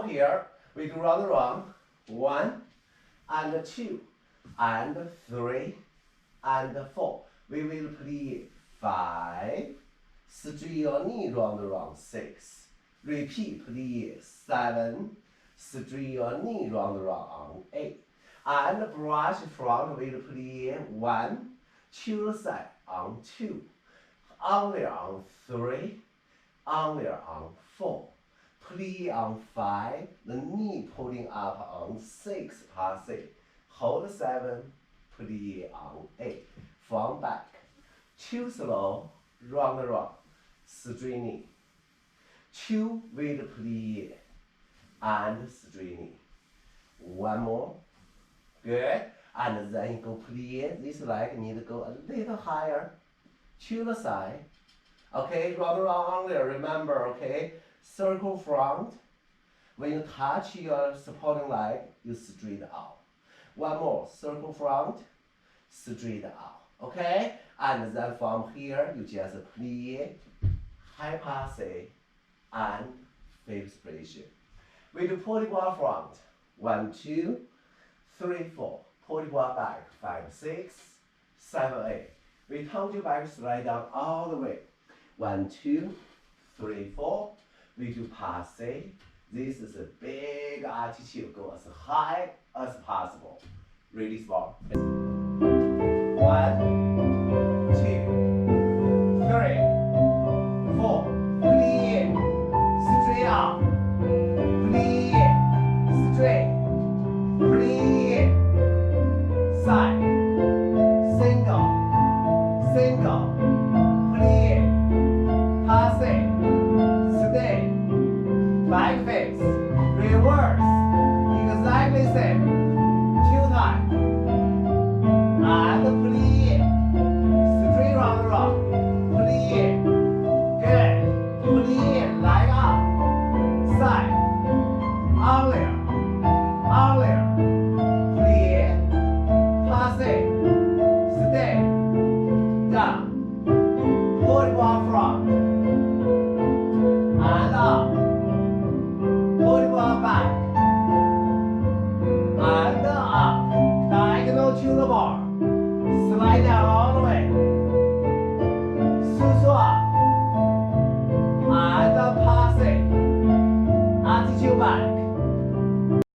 from here, we do round around. 1 and 2 and 3 and 4. We will play 5. Straight your knee round around 6. Repeat play 7. Straight your knee round around 8. And brush front will play 1. To the side on 2. Only on 3. Only on 4. Play on 5. The knee pulling up on 6 passing. Hold 7. Play on 8. From back. 2 slow. Round around. Straight knee. 2 with play and straight knee. 1 more. Good. And then you go play. This leg need to go a little higher. To the side. Okay, round around only. Remember, okay? Circle front. When you touch your supporting leg, you straight out. 1 more. Circle front. Straight out. Okay? And then from here, you just play high passing and fifth position. We do polybar front. 1, 2, 3, 4. Polybar back. 5, 6, 7, 8. We told you back slide down all the way. 1, 2, 3, 4. We do passing. This is a big attitude. Go as high as possible. Really small. 1, 2, 3, 4. Play. Straight out. Play. Straight. Play. Side. Single. Single. Play. Passing. Stay. Back face. Reverse. Exactly same. 2 times. And play. Straight round around. Play. Good. Play. Leg up. Side. Only. Only. Play. Passing. Stay. Down. Polybar front. And up. Polybar back. And up. Diagonal to the bar. Slide down all the way.